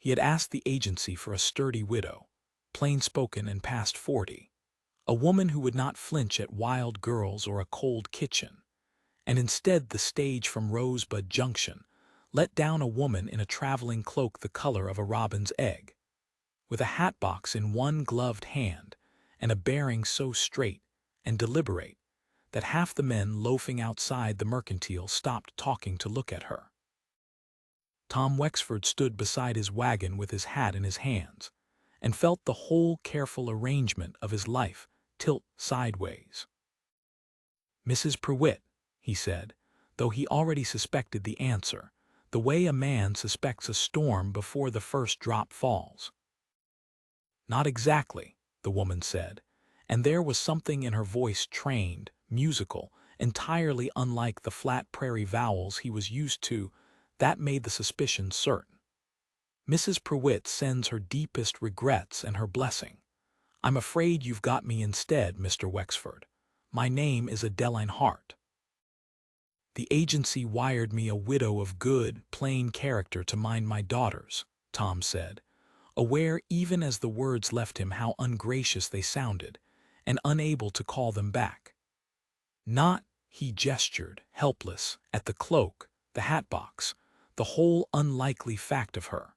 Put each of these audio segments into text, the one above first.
He had asked the agency for a sturdy widow, plain-spoken and past 40, a woman who would not flinch at wild girls or a cold kitchen, and instead the stage from Rosebud Junction let down a woman in a traveling cloak the color of a robin's egg, with a hatbox in one gloved hand and a bearing so straight and deliberate that half the men loafing outside the mercantile stopped talking to look at her. Tom Wexford stood beside his wagon with his hat in his hands and felt the whole careful arrangement of his life tilt sideways. "Mrs. Prewitt," he said, though he already suspected the answer, the way a man suspects a storm before the first drop falls. "Not exactly," the woman said, and there was something in her voice trained, musical, entirely unlike the flat prairie vowels he was used to, that made the suspicion certain. "Mrs. Prewitt sends her deepest regrets and her blessing. I'm afraid you've got me instead, Mr. Wexford. My name is Adeline Hart. The agency wired me a widow of good, plain character to mind my daughters," Tom said, aware even as the words left him how ungracious they sounded, and unable to call them back. "Not," he gestured, helpless, at the cloak, the hatbox, the whole unlikely fact of her.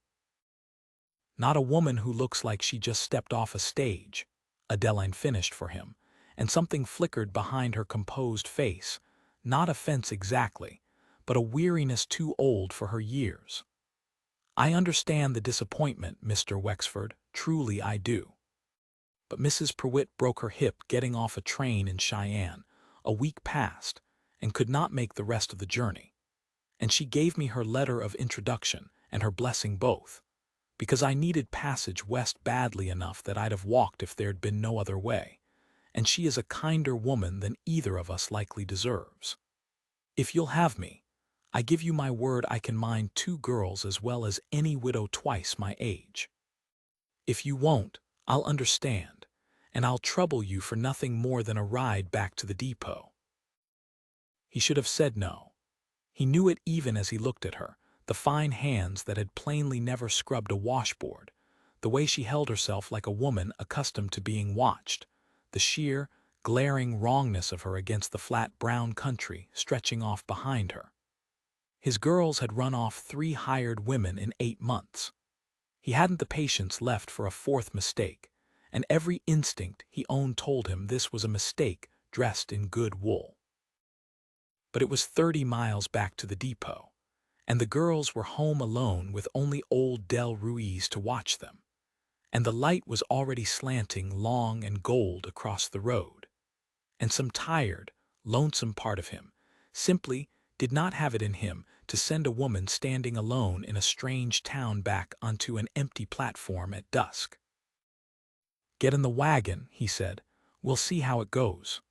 "Not a woman who looks like she just stepped off a stage," Adeline finished for him, and something flickered behind her composed face, not offense exactly, but a weariness too old for her years. "I understand the disappointment, Mr. Wexford, truly I do. But Mrs. Prewitt broke her hip getting off a train in Cheyenne a week past and could not make the rest of the journey. And she gave me her letter of introduction and her blessing both, because I needed passage west badly enough that I'd have walked if there'd been no other way, and she is a kinder woman than either of us likely deserves. If you'll have me, I give you my word I can mind 2 girls as well as any widow twice my age. If you won't, I'll understand, and I'll trouble you for nothing more than a ride back to the depot." He should have said no. He knew it even as he looked at her, the fine hands that had plainly never scrubbed a washboard, the way she held herself like a woman accustomed to being watched, the sheer, glaring wrongness of her against the flat brown country stretching off behind her. His girls had run off 3 hired women in 8 months. He hadn't the patience left for a 4th mistake, and every instinct he owned told him this was a mistake dressed in good wool. But it was 30 miles back to the depot, and the girls were home alone with only old Del Ruiz to watch them, and the light was already slanting long and gold across the road, and some tired, lonesome part of him simply did not have it in him to send a woman standing alone in a strange town back onto an empty platform at dusk. "Get in the wagon," he said. "We'll see how it goes."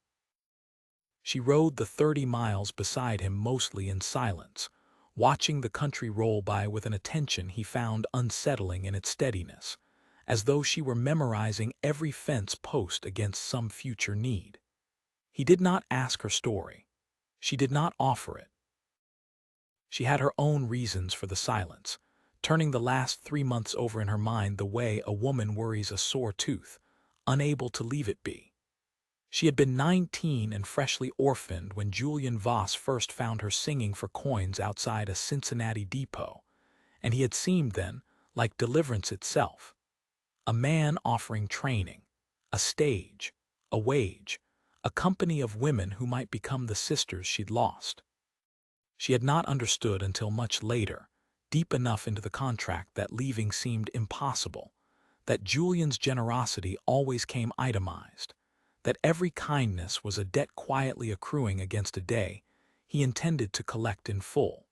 She rode the 30 miles beside him mostly in silence, watching the country roll by with an attention he found unsettling in its steadiness, as though she were memorizing every fence post against some future need. He did not ask her story. She did not offer it. She had her own reasons for the silence, turning the last 3 months over in her mind the way a woman worries a sore tooth, unable to leave it be. She had been 19 and freshly orphaned when Julian Voss first found her singing for coins outside a Cincinnati depot, and he had seemed then like deliverance itself. A man offering training, a stage, a wage, a company of women who might become the sisters she'd lost. She had not understood until much later, deep enough into the contract that leaving seemed impossible, that Julian's generosity always came itemized, that every kindness was a debt quietly accruing against a day he intended to collect in full.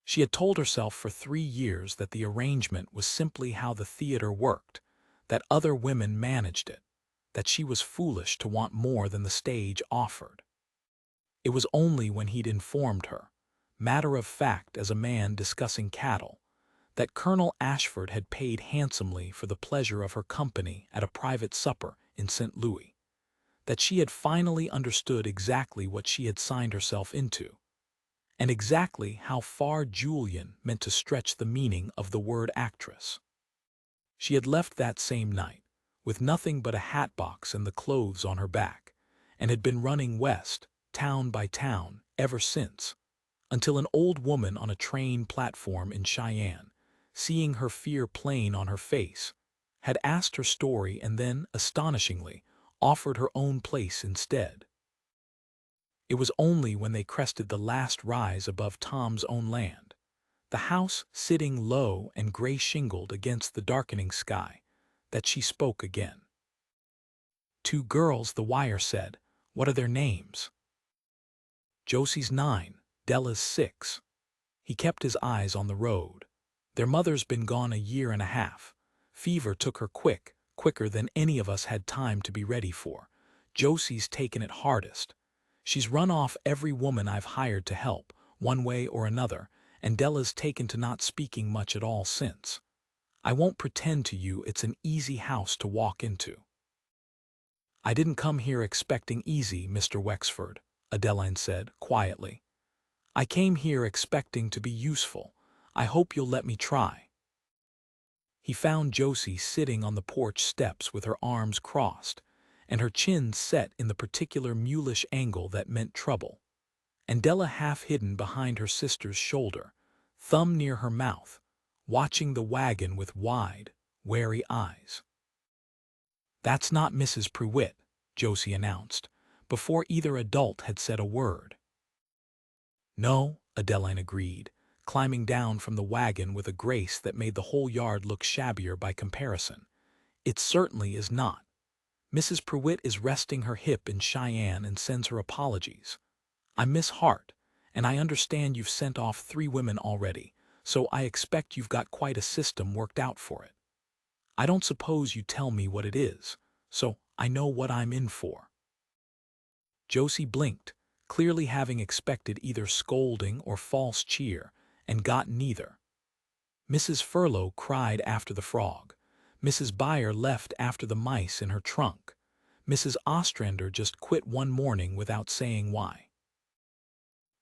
She had told herself for 3 years that the arrangement was simply how the theater worked, that other women managed it, that she was foolish to want more than the stage offered. It was only when he'd informed her, matter of fact as a man discussing cattle, that Colonel Ashford had paid handsomely for the pleasure of her company at a private supper in St. Louis, that she had finally understood exactly what she had signed herself into. and exactly how far Julian meant to stretch the meaning of the word actress. She had left that same night, with nothing but a hatbox and the clothes on her back, and had been running west, town by town, ever since, until an old woman on a train platform in Cheyenne, seeing her fear plain on her face, had asked her story and then, astonishingly, offered her own place instead. It was only when they crested the last rise above Tom's own land, the house sitting low and gray-shingled against the darkening sky, that she spoke again. "Two girls," the wire said. "What are their names?" "Josie's 9, Della's 6. He kept his eyes on the road. "Their mother's been gone a year and a half. Fever took her quicker than any of us had time to be ready for. Josie's taken it hardest. She's run off every woman I've hired to help, one way or another, and Della's taken to not speaking much at all since. I won't pretend to you it's an easy house to walk into." "I didn't come here expecting easy, Mr. Wexford," Adeline said, quietly. "I came here expecting to be useful. I hope you'll let me try." He found Josie sitting on the porch steps with her arms crossed, and her chin set in the particular mulish angle that meant trouble, and Della half hidden behind her sister's shoulder, thumb near her mouth, watching the wagon with wide, wary eyes. "That's not Mrs. Pruitt," Josie announced, before either adult had said a word. "No," Adeline agreed, climbing down from the wagon with a grace that made the whole yard look shabbier by comparison. "It certainly is not. Mrs. Pruitt is resting her hip in Cheyenne and sends her apologies. I'm Miss Hart, and I understand you've sent off 3 women already, so I expect you've got quite a system worked out for it. I don't suppose you tell me what it is, so I know what I'm in for." Josie blinked, clearly having expected either scolding or false cheer, and got neither. Mrs. Furlow cried after the frog. Mrs. Beyer left after the mice in her trunk. Mrs. Ostrander just quit one morning without saying why.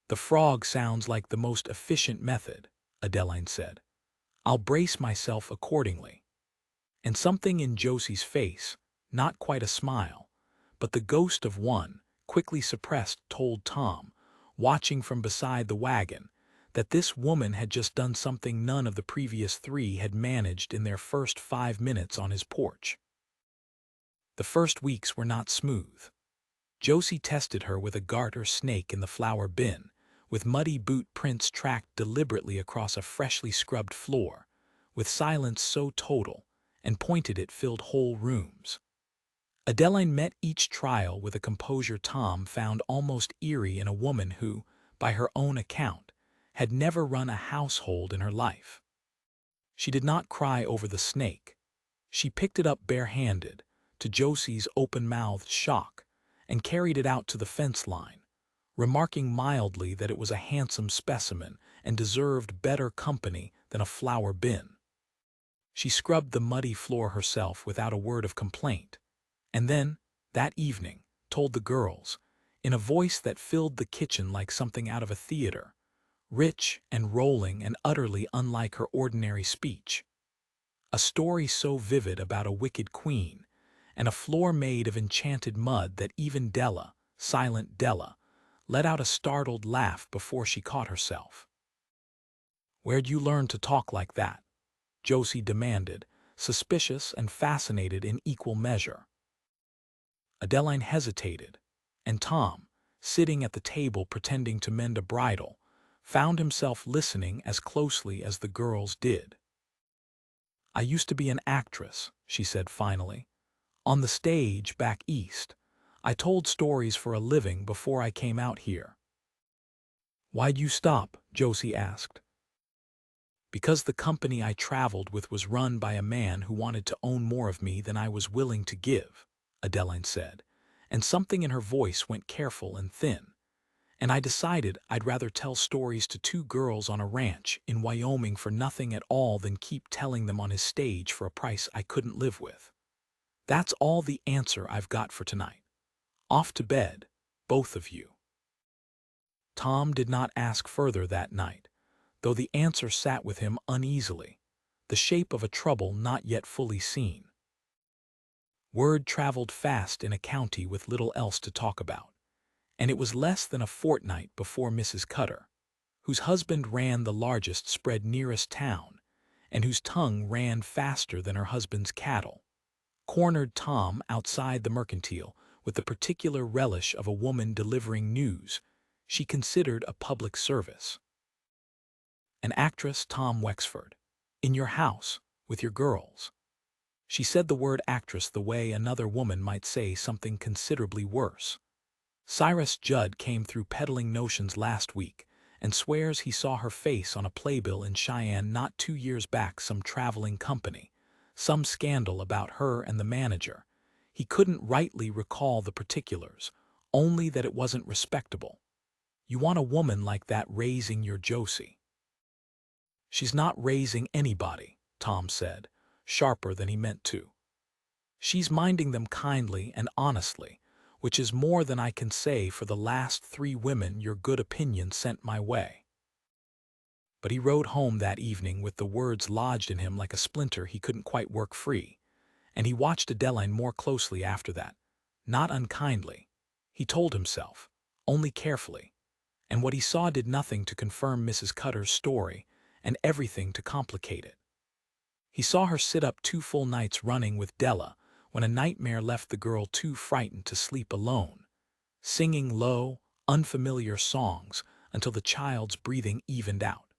"The frog sounds like the most efficient method," Adeline said. "I'll brace myself accordingly." And something in Josie's face, not quite a smile, but the ghost of one, quickly suppressed, told Tom, watching from beside the wagon, that this woman had just done something none of the previous 3 had managed in their first 5 minutes on his porch. The first weeks were not smooth. Josie tested her with a garter snake in the flour bin, with muddy boot prints tracked deliberately across a freshly scrubbed floor, with silence so total and pointed it filled whole rooms. Adeline met each trial with a composure Tom found almost eerie in a woman who, by her own account, had never run a household in her life. She did not cry over the snake. She picked it up barehanded, to Josie's open-mouthed shock, and carried it out to the fence line, remarking mildly that it was a handsome specimen and deserved better company than a flour bin. She scrubbed the muddy floor herself without a word of complaint, and then, that evening, told the girls, in a voice that filled the kitchen like something out of a theater, rich and rolling and utterly unlike her ordinary speech, a story so vivid about a wicked queen, and a floor made of enchanted mud that even Della, silent Della, let out a startled laugh before she caught herself. "Where'd you learn to talk like that?" Josie demanded, suspicious and fascinated in equal measure. Adeline hesitated, and Tom, sitting at the table pretending to mend a bridle, found himself listening as closely as the girls did. "I used to be an actress," she said finally. "On the stage back east. I told stories for a living before I came out here." "Why'd you stop?" Josie asked. "Because the company I traveled with was run by a man who wanted to own more of me than I was willing to give," Adeline said, and something in her voice went careful and thin. "And I decided I'd rather tell stories to 2 girls on a ranch in Wyoming for nothing at all than keep telling them on his stage for a price I couldn't live with. That's all the answer I've got for tonight. Off to bed, both of you." Tom did not ask further that night, though the answer sat with him uneasily, the shape of a trouble not yet fully seen. Word traveled fast in a county with little else to talk about, and it was less than a fortnight before Mrs. Cutter, whose husband ran the largest spread nearest town, and whose tongue ran faster than her husband's cattle, cornered Tom outside the mercantile with the particular relish of a woman delivering news she considered a public service. "An actress, Tom Wexford, in your house, with your girls." She said the word actress the way another woman might say something considerably worse. "Cyrus Judd came through peddling notions last week and swears he saw her face on a playbill in Cheyenne not 2 years back, some traveling company, some scandal about her and the manager. He couldn't rightly recall the particulars, only that it wasn't respectable. You want a woman like that raising your Josie." "She's not raising anybody," Tom said, sharper than he meant to. "She's minding them kindly and honestly, which is more than I can say for the last 3 women your good opinion sent my way." But he rode home that evening with the words lodged in him like a splinter he couldn't quite work free, and he watched Adeline more closely after that. Not unkindly, he told himself, only carefully, and what he saw did nothing to confirm Mrs. Cutter's story and everything to complicate it. He saw her sit up 2 full nights running with Della when a nightmare left the girl too frightened to sleep alone, singing low, unfamiliar songs until the child's breathing evened out.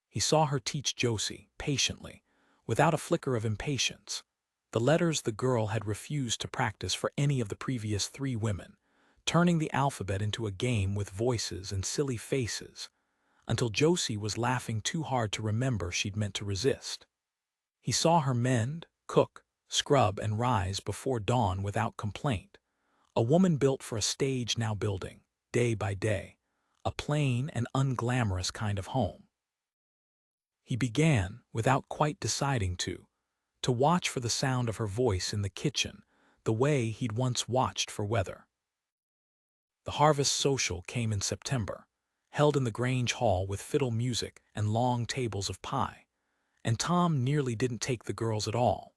He saw her teach Josie, patiently, without a flicker of impatience, the letters the girl had refused to practice for any of the previous 3 women, turning the alphabet into a game with voices and silly faces, until Josie was laughing too hard to remember she'd meant to resist. He saw her mend, cook, scrub, and rise before dawn without complaint, a woman built for a stage now building, day by day, a plain and unglamorous kind of home. He began, without quite deciding to watch for the sound of her voice in the kitchen, the way he'd once watched for weather. The harvest social came in September, held in the Grange Hall with fiddle music and long tables of pie, and Tom nearly didn't take the girls at all,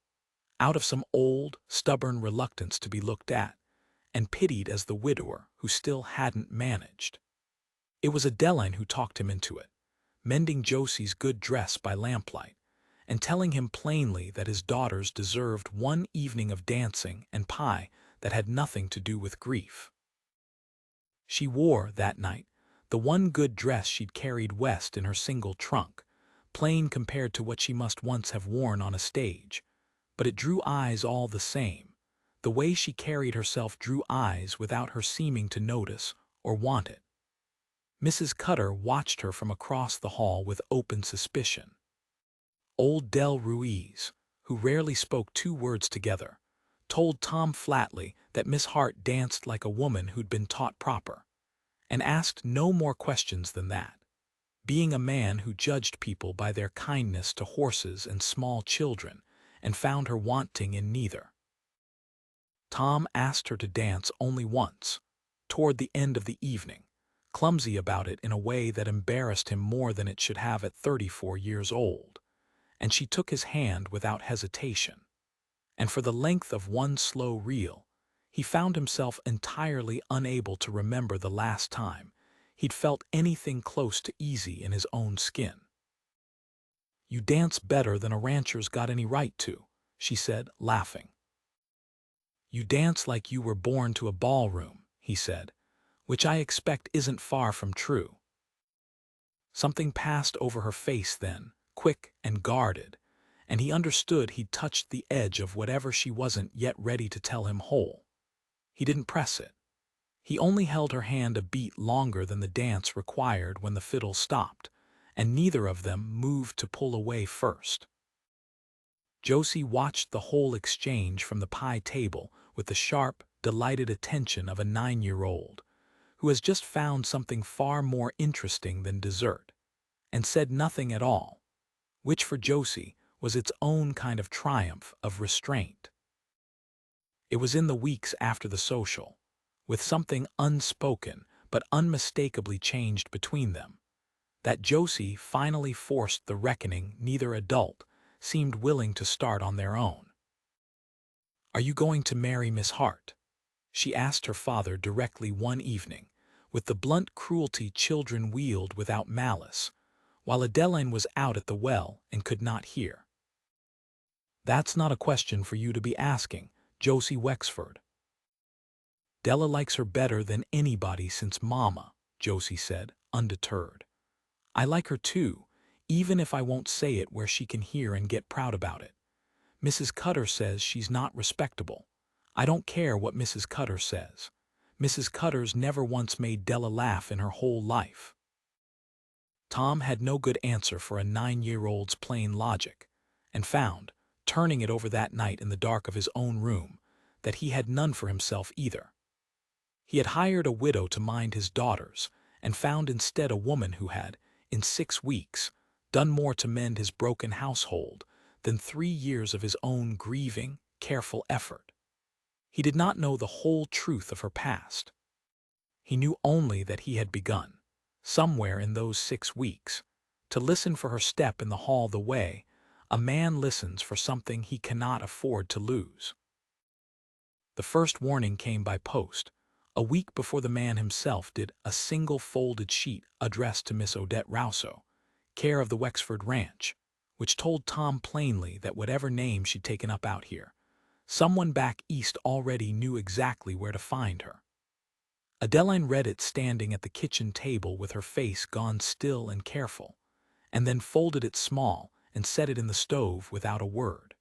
out of some old, stubborn reluctance to be looked at and pitied as the widower who still hadn't managed. It was Adeline who talked him into it, mending Josie's good dress by lamplight, and telling him plainly that his daughters deserved one evening of dancing and pie that had nothing to do with grief. She wore, that night, the one good dress she'd carried west in her single trunk, plain compared to what she must once have worn on a stage, but it drew eyes all the same. The way she carried herself drew eyes without her seeming to notice or want it. Mrs. Cutter watched her from across the hall with open suspicion. Old Del Ruiz, who rarely spoke 2 words together, told Tom flatly that Miss Hart danced like a woman who'd been taught proper, and asked no more questions than that, being a man who judged people by their kindness to horses and small children and found her wanting in neither. Tom asked her to dance only once, toward the end of the evening, clumsy about it in a way that embarrassed him more than it should have at 34 years old, and she took his hand without hesitation. And for the length of one slow reel, he found himself entirely unable to remember the last time he'd felt anything close to easy in his own skin. "You dance better than a rancher's got any right to," she said, laughing. "You dance like you were born to a ballroom," he said, "which I expect isn't far from true." Something passed over her face then, quick and guarded, and he understood he'd touched the edge of whatever she wasn't yet ready to tell him whole. He didn't press it. He only held her hand a beat longer than the dance required when the fiddle stopped, and neither of them moved to pull away first. Josie watched the whole exchange from the pie table with the sharp, delighted attention of a 9-year-old who has just found something far more interesting than dessert, and said nothing at all, which for Josie was its own kind of triumph of restraint. It was in the weeks after the social, with something unspoken but unmistakably changed between them. That Josie finally forced the reckoning neither adult seemed willing to start on their own. "Are you going to marry Miss Hart?" she asked her father directly one evening, with the blunt cruelty children wield without malice, while Adeline was out at the well and could not hear. "That's not a question for you to be asking, Josie Wexford. Della likes her better than anybody since Mama," Josie said, undeterred. "I like her too, even if I won't say it where she can hear and get proud about it. Mrs. Cutter says she's not respectable. I don't care what Mrs. Cutter says. Mrs. Cutter's never once made Della laugh in her whole life." Tom had no good answer for a 9-year-old's plain logic, and found, turning it over that night in the dark of his own room, that he had none for himself either. He had hired a widow to mind his daughters, and found instead a woman who had, in 6 weeks, done more to mend his broken household than 3 years of his own grieving, careful effort. He did not know the whole truth of her past. He knew only that he had begun, somewhere in those 6 weeks, to listen for her step in the hall the way a man listens for something he cannot afford to lose. The first warning came by post, a week before the man himself did a single folded sheet addressed to Miss Odette Rousseau, care of the Wexford Ranch, which told Tom plainly that whatever name she'd taken up out here, someone back east already knew exactly where to find her. Adeline read it standing at the kitchen table with her face gone still and careful, and then folded it small and set it in the stove without a word.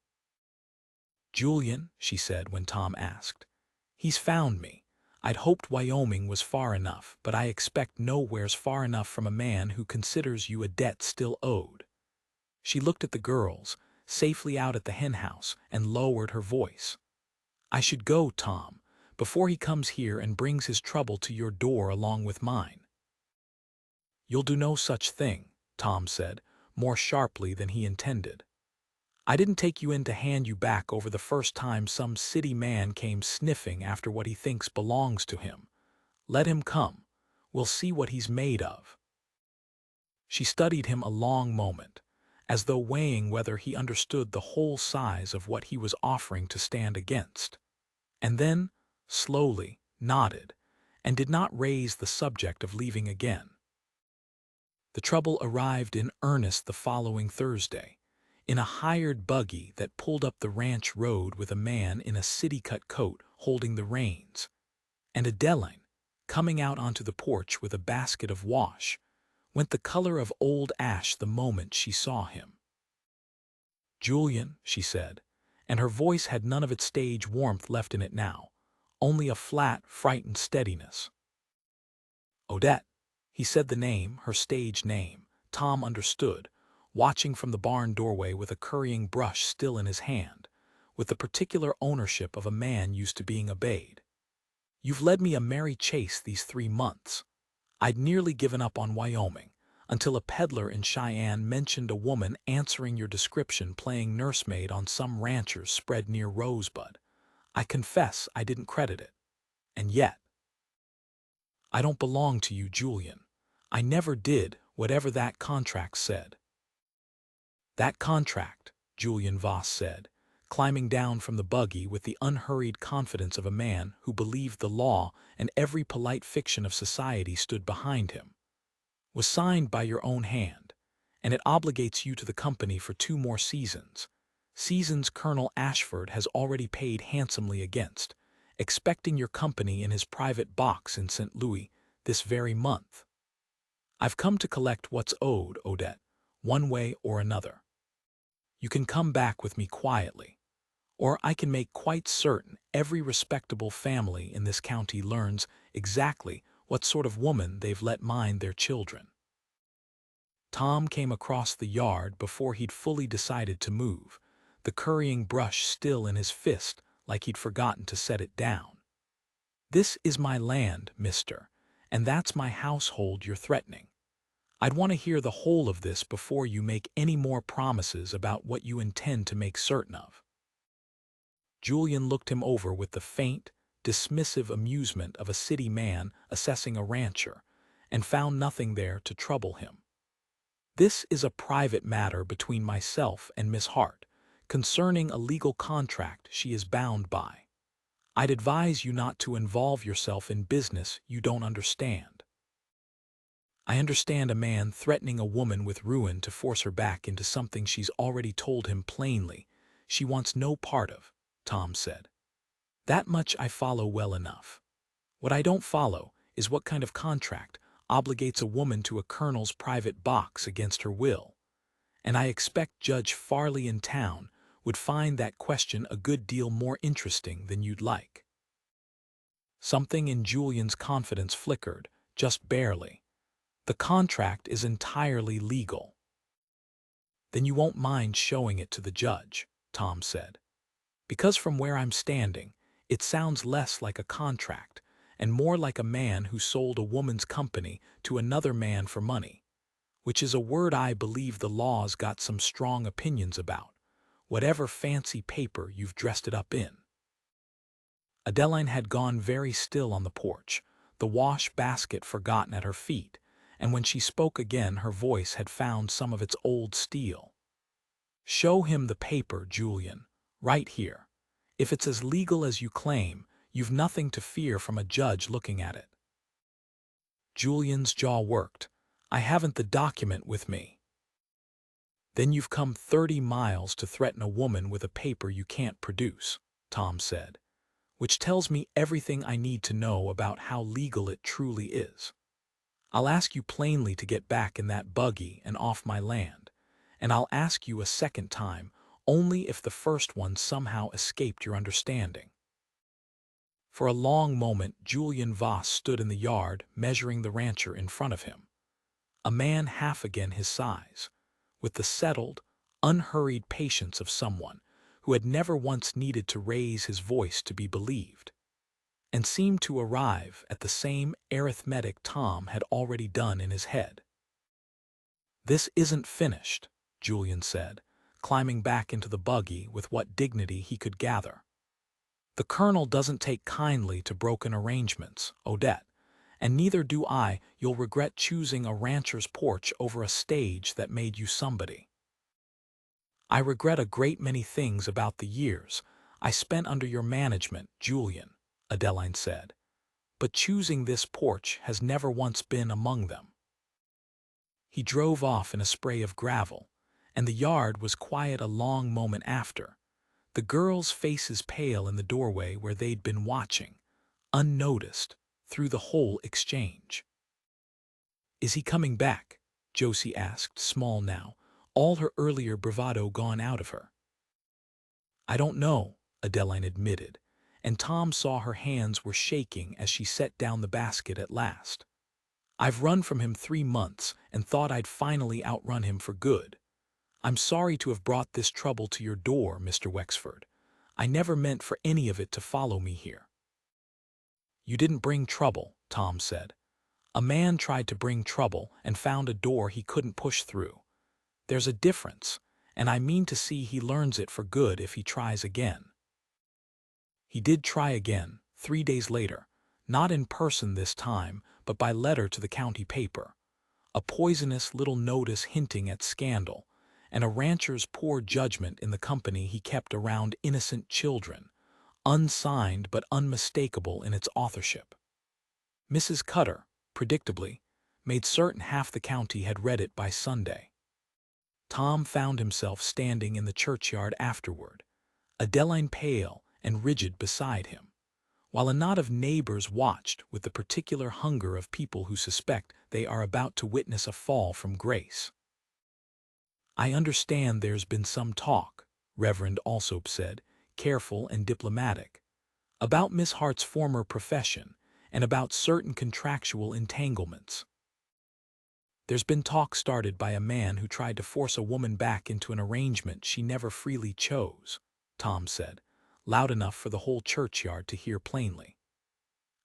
"Julian," she said when Tom asked, "he's found me. I'd hoped Wyoming was far enough, but I expect nowhere's far enough from a man who considers you a debt still owed." She looked at the girls, safely out at the henhouse, and lowered her voice. "I should go, Tom, before he comes here and brings his trouble to your door along with mine." "You'll do no such thing," Tom said, more sharply than he intended. "I didn't take you in to hand you back over the first time some city man came sniffing after what he thinks belongs to him. Let him come. We'll see what he's made of." She studied him a long moment, as though weighing whether he understood the whole size of what he was offering to stand against, and then, slowly, nodded, and did not raise the subject of leaving again. The trouble arrived in earnest the following Thursday, in a hired buggy that pulled up the ranch road with a man in a city-cut coat holding the reins, and Adeline, coming out onto the porch with a basket of wash, went the color of old ash the moment she saw him. "Julian," she said, and her voice had none of its stage warmth left in it now, only a flat, frightened steadiness. "Odette." He said the name, her stage name. Tom understood, watching from the barn doorway with a currying brush still in his hand, with the particular ownership of a man used to being obeyed. "You've led me a merry chase these 3 months. I'd nearly given up on Wyoming, until a peddler in Cheyenne mentioned a woman answering your description playing nursemaid on some rancher's spread near Rosebud. I confess I didn't credit it. And yet, I don't belong to you, Julian. I never did, whatever that contract said." "That contract," Julian Voss said, climbing down from the buggy with the unhurried confidence of a man who believed the law and every polite fiction of society stood behind him, "was signed by your own hand, and it obligates you to the company for 2 more seasons. Seasons Colonel Ashford has already paid handsomely against, expecting your company in his private box in St. Louis this very month. I've come to collect what's owed, Odette, one way or another. You can come back with me quietly, or I can make quite certain every respectable family in this county learns exactly what sort of woman they've let mind their children." Tom came across the yard before he'd fully decided to move, the currying brush still in his fist like he'd forgotten to set it down. "This is my land, mister, and that's my household you're threatening. I'd want to hear the whole of this before you make any more promises about what you intend to make certain of." Julian looked him over with the faint, dismissive amusement of a city man assessing a rancher, and found nothing there to trouble him. This is a private matter between myself and Miss Hart, concerning a legal contract she is bound by. I'd advise you not to involve yourself in business you don't understand. I understand a man threatening a woman with ruin to force her back into something she's already told him plainly she wants no part of, Tom said. That much I follow well enough. What I don't follow is what kind of contract obligates a woman to a colonel's private box against her will, and I expect Judge Farley in town would find that question a good deal more interesting than you'd like. Something in Julian's confidence flickered, just barely. The contract is entirely legal. Then you won't mind showing it to the judge, Tom said. Because from where I'm standing, it sounds less like a contract and more like a man who sold a woman's company to another man for money, which is a word I believe the law's got some strong opinions about, whatever fancy paper you've dressed it up in. Adeline had gone very still on the porch, the wash basket forgotten at her feet, and when she spoke again her voice had found some of its old steel. Show him the paper, Julian, right here. If it's as legal as you claim, you've nothing to fear from a judge looking at it. Julian's jaw worked. I haven't the document with me. Then you've come 30 miles to threaten a woman with a paper you can't produce, Tom said, which tells me everything I need to know about how legal it truly is. I'll ask you plainly to get back in that buggy and off my land, and I'll ask you a second time only if the first one somehow escaped your understanding. For a long moment Julian Voss stood in the yard measuring the rancher in front of him, a man half again his size, with the settled, unhurried patience of someone who had never once needed to raise his voice to be believed, and seemed to arrive at the same arithmetic Tom had already done in his head. This isn't finished, Julian said, climbing back into the buggy with what dignity he could gather. The colonel doesn't take kindly to broken arrangements, Odette, and neither do I. You'll regret choosing a rancher's porch over a stage that made you somebody. I regret a great many things about the years I spent under your management, Julian, Adeline said, but choosing this porch has never once been among them. He drove off in a spray of gravel, and the yard was quiet a long moment after, the girls' faces pale in the doorway where they'd been watching, unnoticed, through the whole exchange. Is he coming back? Josie asked, small now, all her earlier bravado gone out of her. I don't know, Adeline admitted, and Tom saw her hands were shaking as she set down the basket at last. I've run from him 3 months and thought I'd finally outrun him for good. I'm sorry to have brought this trouble to your door, Mr. Wexford. I never meant for any of it to follow me here. You didn't bring trouble, Tom said. A man tried to bring trouble and found a door he couldn't push through. There's a difference, and I mean to see he learns it for good if he tries again. He did try again, 3 days later, not in person this time, but by letter to the county paper. A poisonous little notice hinting at scandal, and a rancher's poor judgment in the company he kept around innocent children, unsigned but unmistakable in its authorship. Mrs. Cutter, predictably, made certain half the county had read it by Sunday. Tom found himself standing in the churchyard afterward, Adeline pale and rigid beside him, while a knot of neighbors watched with the particular hunger of people who suspect they are about to witness a fall from grace. I understand there's been some talk, Reverend Alsop said, careful and diplomatic, about Miss Hart's former profession and about certain contractual entanglements. There's been talk started by a man who tried to force a woman back into an arrangement she never freely chose, Tom said, loud enough for the whole churchyard to hear plainly.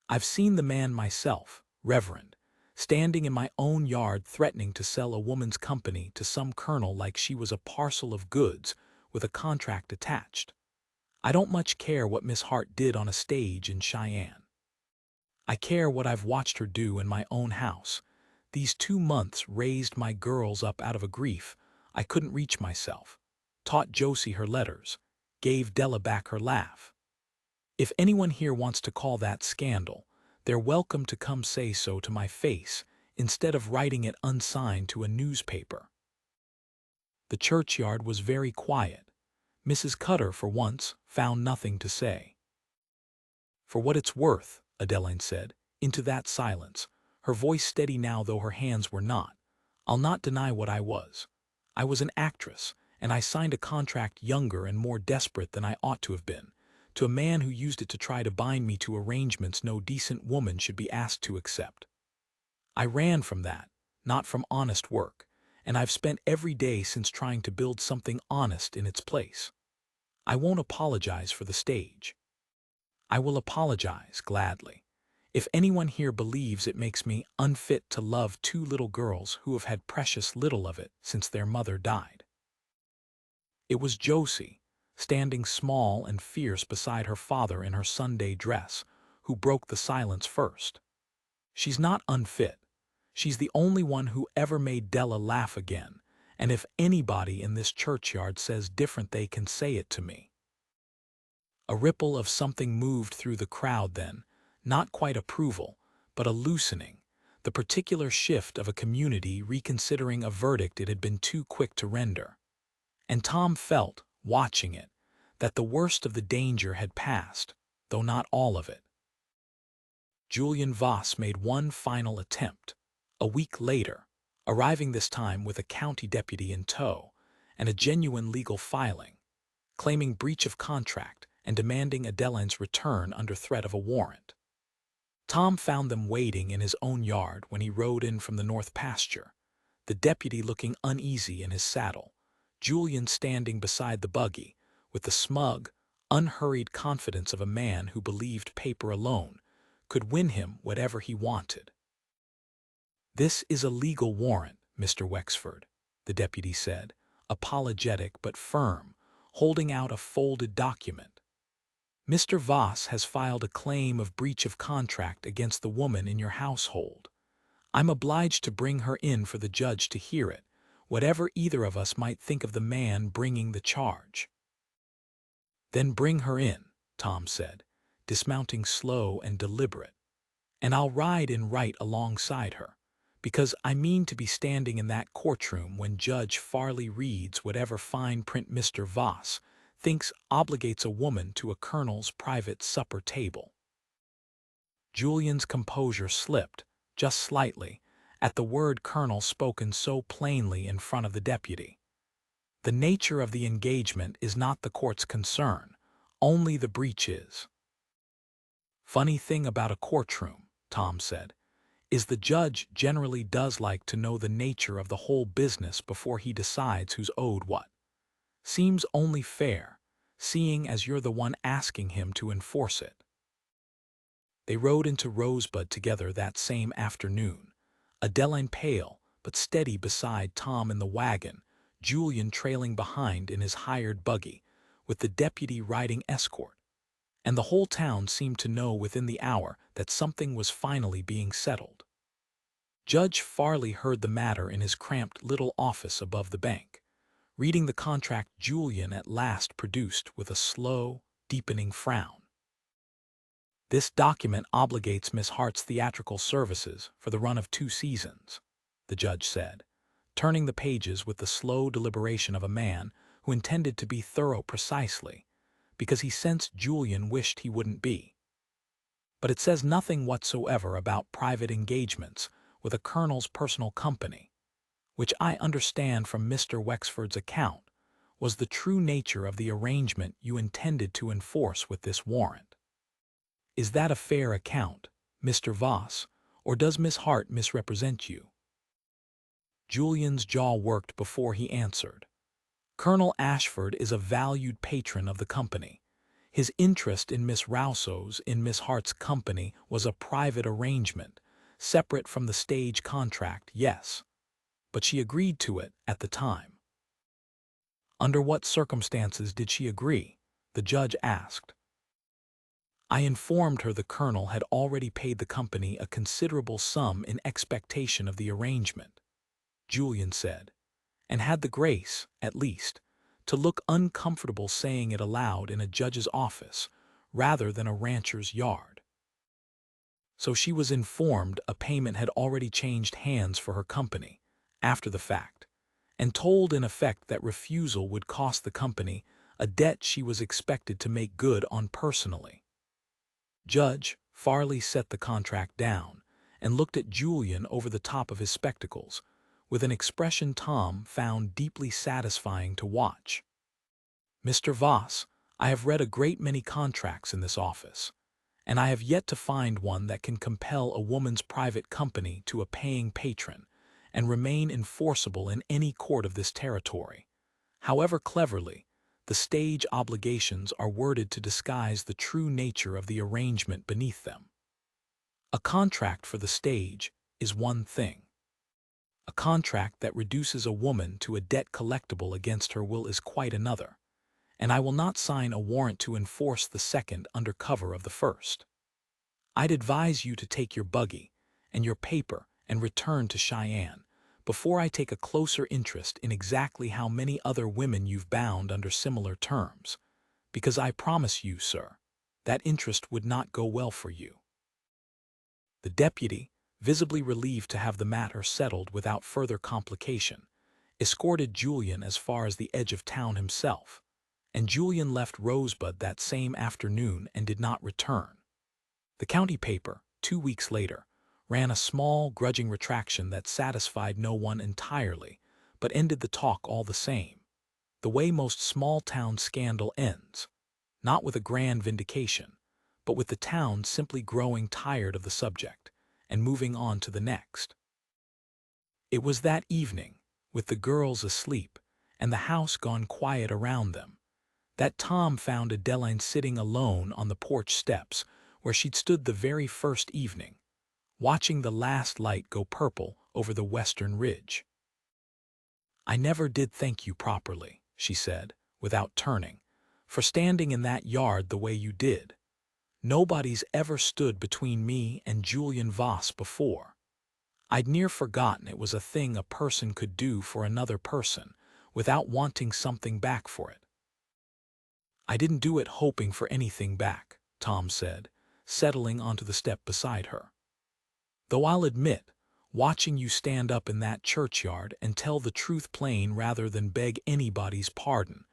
I've seen the man myself, Reverend, standing in my own yard threatening to sell a woman's company to some colonel like she was a parcel of goods with a contract attached. I don't much care what Miss Hart did on a stage in Cheyenne. I care what I've watched her do in my own house. These 2 months raised my girls up out of a grief I couldn't reach myself, taught Josie her letters, gave Della back her laugh. If anyone here wants to call that scandal, they're welcome to come say so to my face instead of writing it unsigned to a newspaper. The churchyard was very quiet. Mrs. Cutter, for once, found nothing to say. "For what it's worth," Adeline said, into that silence, her voice steady now though her hands were not, "I'll not deny what I was. I was an actress, and I signed a contract younger and more desperate than I ought to have been, to a man who used it to try to bind me to arrangements no decent woman should be asked to accept. I ran from that, not from honest work, and I've spent every day since trying to build something honest in its place. I won't apologize for the stage. I will apologize gladly. If anyone here believes it makes me unfit to love 2 little girls who have had precious little of it since their mother died." It was Josie, standing small and fierce beside her father in her Sunday dress, who broke the silence first. "She's not unfit. She's the only one who ever made Della laugh again, and if anybody in this churchyard says different they can say it to me." A ripple of something moved through the crowd then, not quite approval, but a loosening, the particular shift of a community reconsidering a verdict it had been too quick to render. And Tom felt, watching it, that the worst of the danger had passed, though not all of it. Julian Voss made one final attempt, a week later, arriving this time with a county deputy in tow and a genuine legal filing, claiming breach of contract and demanding Adeline's return under threat of a warrant. Tom found them waiting in his own yard when he rode in from the north pasture, the deputy looking uneasy in his saddle, Julian standing beside the buggy with the smug, unhurried confidence of a man who believed paper alone could win him whatever he wanted. "This is a legal warrant, Mr. Wexford," the deputy said, apologetic but firm, holding out a folded document. "Mr. Voss has filed a claim of breach of contract against the woman in your household. I'm obliged to bring her in for the judge to hear it, whatever either of us might think of the man bringing the charge." "Then bring her in," Tom said, dismounting slow and deliberate, "and I'll ride in right alongside her, because I mean to be standing in that courtroom when Judge Farley reads whatever fine print Mr. Voss thinks obligates a woman to a colonel's private supper table." Julian's composure slipped, just slightly, at the word colonel spoken so plainly in front of the deputy. "The nature of the engagement is not the court's concern, only the breach is." "Funny thing about a courtroom," Tom said, "is the judge generally does like to know the nature of the whole business before he decides who's owed what. Seems only fair, seeing as you're the one asking him to enforce it." They rode into Rosebud together that same afternoon, Adeline pale but steady beside Tom in the wagon, Julian trailing behind in his hired buggy, with the deputy riding escort. And the whole town seemed to know within the hour that something was finally being settled. Judge Farley heard the matter in his cramped little office above the bank, reading the contract Julian at last produced with a slow, deepening frown. "This document obligates Miss Hart's theatrical services for the run of 2 seasons," the judge said, turning the pages with the slow deliberation of a man who intended to be thorough precisely, because he sensed Julian wished he wouldn't be. "But it says nothing whatsoever about private engagements with a colonel's personal company, which I understand from Mr. Wexford's account was the true nature of the arrangement you intended to enforce with this warrant. Is that a fair account, Mr. Voss, or does Miss Hart misrepresent you?" Julian's jaw worked before he answered. "Colonel Ashford is a valued patron of the company. His interest in Miss Rousseau's in Miss Hart's company was a private arrangement, separate from the stage contract, yes. But she agreed to it at the time." "Under what circumstances did she agree?" the judge asked. I informed her the colonel had already paid the company a considerable sum in expectation of the arrangement, Julian said, and had the grace, at least, to look uncomfortable saying it aloud in a judge's office rather than a rancher's yard. So she was informed a payment had already changed hands for her company, after the fact, and told in effect that refusal would cost the company a debt she was expected to make good on personally. Judge Farley set the contract down and looked at Julian over the top of his spectacles, with an expression Tom found deeply satisfying to watch. Mr. Voss, I have read a great many contracts in this office, and I have yet to find one that can compel a woman's private company to a paying patron and remain enforceable in any court of this territory. However cleverly, the stage obligations are worded to disguise the true nature of the arrangement beneath them. A contract for the stage is one thing. A contract that reduces a woman to a debt collectible against her will is quite another, and I will not sign a warrant to enforce the second under cover of the first. I'd advise you to take your buggy and your paper and return to Cheyenne before I take a closer interest in exactly how many other women you've bound under similar terms, because I promise you, sir, that interest would not go well for you. The deputy, visibly relieved to have the matter settled without further complication, escorted Julian as far as the edge of town himself, and Julian left Rosebud that same afternoon and did not return. The county paper, 2 weeks later, ran a small, grudging retraction that satisfied no one entirely, but ended the talk all the same, the way most small-town scandal ends, not with a grand vindication, but with the town simply growing tired of the subject and moving on to the next. It was that evening, with the girls asleep and the house gone quiet around them, that Tom found Adeline sitting alone on the porch steps where she'd stood the very first evening, watching the last light go purple over the western ridge. I never did thank you properly, she said, without turning, for standing in that yard the way you did. Nobody's ever stood between me and Julian Voss before. I'd near forgotten it was a thing a person could do for another person without wanting something back for it. I didn't do it hoping for anything back, Tom said, settling onto the step beside her. Though I'll admit, watching you stand up in that churchyard and tell the truth plain rather than beg anybody's pardon,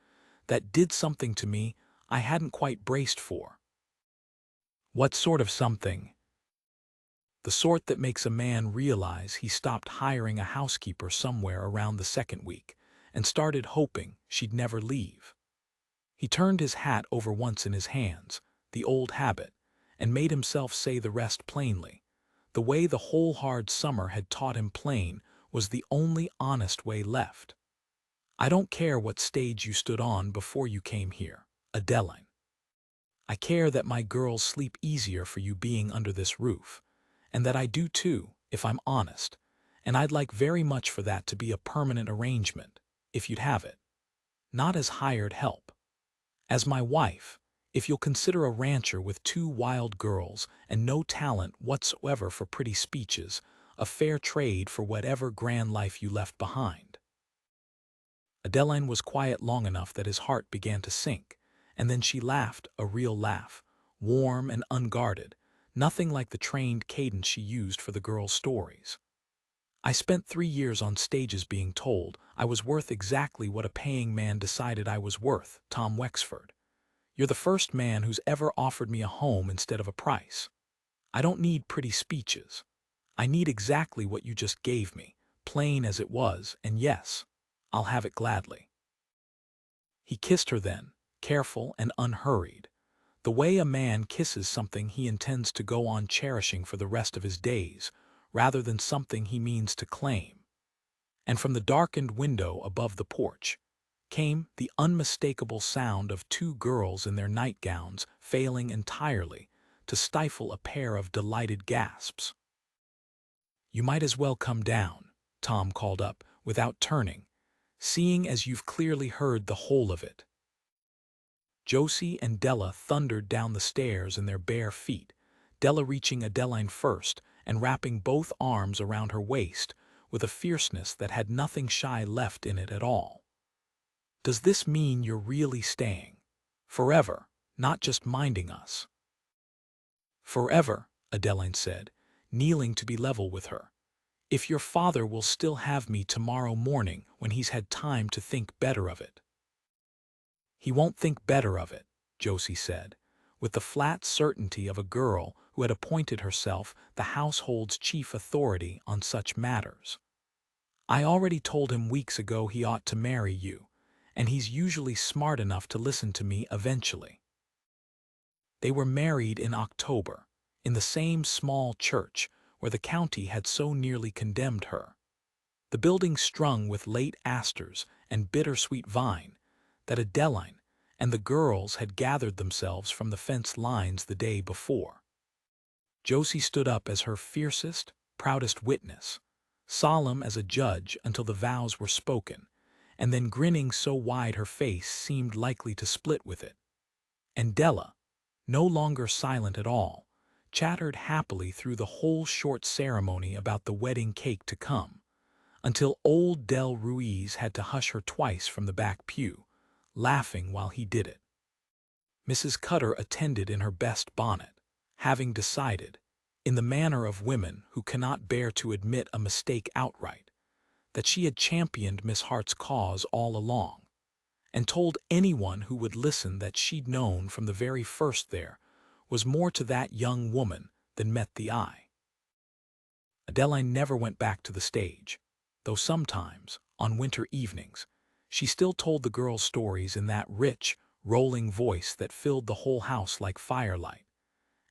that did something to me I hadn't quite braced for. What sort of something? The sort that makes a man realize he stopped hiring a housekeeper somewhere around the second week and started hoping she'd never leave. He turned his hat over once in his hands, the old habit, and made himself say the rest plainly. The way the whole hard summer had taught him plain was the only honest way left. I don't care what stage you stood on before you came here, Adeline. I care that my girls sleep easier for you being under this roof, and that I do too, if I'm honest, and I'd like very much for that to be a permanent arrangement, if you'd have it. Not as hired help. As my wife, if you'll consider a rancher with 2 wild girls and no talent whatsoever for pretty speeches, a fair trade for whatever grand life you left behind. Adeline was quiet long enough that his heart began to sink, and then she laughed, a real laugh, warm and unguarded, nothing like the trained cadence she used for the girls' stories. I spent 3 years on stages being told I was worth exactly what a paying man decided I was worth, Tom Wexford. You're the first man who's ever offered me a home instead of a price. I don't need pretty speeches. I need exactly what you just gave me, plain as it was, and yes, I'll have it gladly. He kissed her then, careful and unhurried, the way a man kisses something he intends to go on cherishing for the rest of his days, rather than something he means to claim. And from the darkened window above the porch came the unmistakable sound of 2 girls in their nightgowns failing entirely to stifle a pair of delighted gasps. You might as well come down, Tom called up, without turning, seeing as you've clearly heard the whole of it. Josie and Della thundered down the stairs in their bare feet, Della reaching Adeline first and wrapping both arms around her waist with a fierceness that had nothing shy left in it at all. "Does this mean you're really staying? Forever, not just minding us?" "Forever," Adeline said, kneeling to be level with her. "If your father will still have me tomorrow morning when he's had time to think better of it." "He won't think better of it," Josie said, with the flat certainty of a girl who had appointed herself the household's chief authority on such matters. "I already told him weeks ago he ought to marry you, and he's usually smart enough to listen to me eventually." They were married in October, in the same small church where the county had so nearly condemned her. The building strung with late asters and bittersweet vine, that Adeline and the girls had gathered themselves from the fence lines the day before. Josie stood up as her fiercest, proudest witness, solemn as a judge until the vows were spoken, and then grinning so wide her face seemed likely to split with it. And Della, no longer silent at all, chattered happily through the whole short ceremony about the wedding cake to come, until old Del Ruiz had to hush her twice from the back pew, laughing while he did it. Mrs. Cutter attended in her best bonnet, having decided, in the manner of women who cannot bear to admit a mistake outright, that she had championed Miss Hart's cause all along, and told anyone who would listen that she'd known from the very first there was more to that young woman than met the eye. Adeline never went back to the stage, though sometimes, on winter evenings, she still told the girls stories in that rich, rolling voice that filled the whole house like firelight,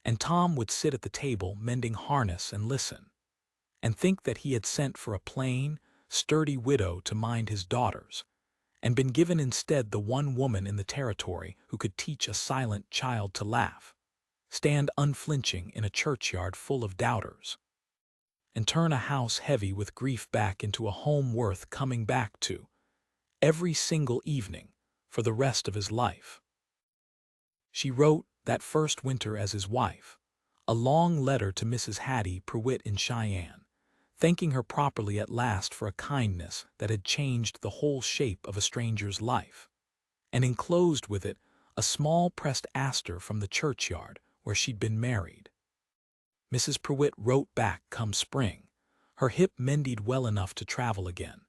and Tom would sit at the table mending harness and listen, and think that he had sent for a plain, sturdy widow to mind his daughters, and been given instead the one woman in the territory who could teach a silent child to laugh, stand unflinching in a churchyard full of doubters, and turn a house heavy with grief back into a home worth coming back to every single evening for the rest of his life. She wrote, that first winter as his wife, a long letter to Mrs. Hattie Prewitt in Cheyenne, thanking her properly at last for a kindness that had changed the whole shape of a stranger's life, and enclosed with it a small pressed aster from the churchyard where she'd been married. Mrs. Prewitt wrote back come spring, her hip mended well enough to travel again,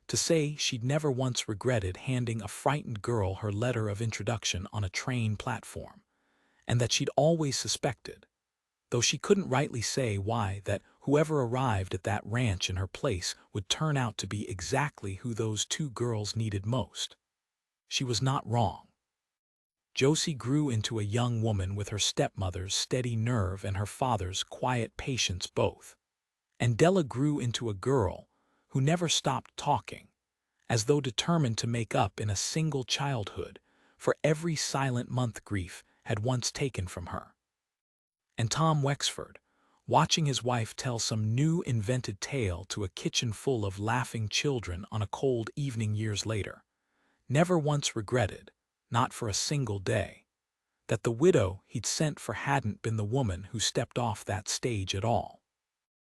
to say she'd never once regretted handing a frightened girl her letter of introduction on a train platform, and that she'd always suspected, though she couldn't rightly say why, that whoever arrived at that ranch in her place would turn out to be exactly who those two girls needed most. She was not wrong. Josie grew into a young woman with her stepmother's steady nerve and her father's quiet patience both, and Della grew into a girl who never stopped talking, as though determined to make up in a single childhood for every silent month grief had once taken from her. And Tom Wexford, watching his wife tell some new invented tale to a kitchen full of laughing children on a cold evening years later, never once regretted, not for a single day, that the widow he'd sent for hadn't been the woman who stepped off that stage at all.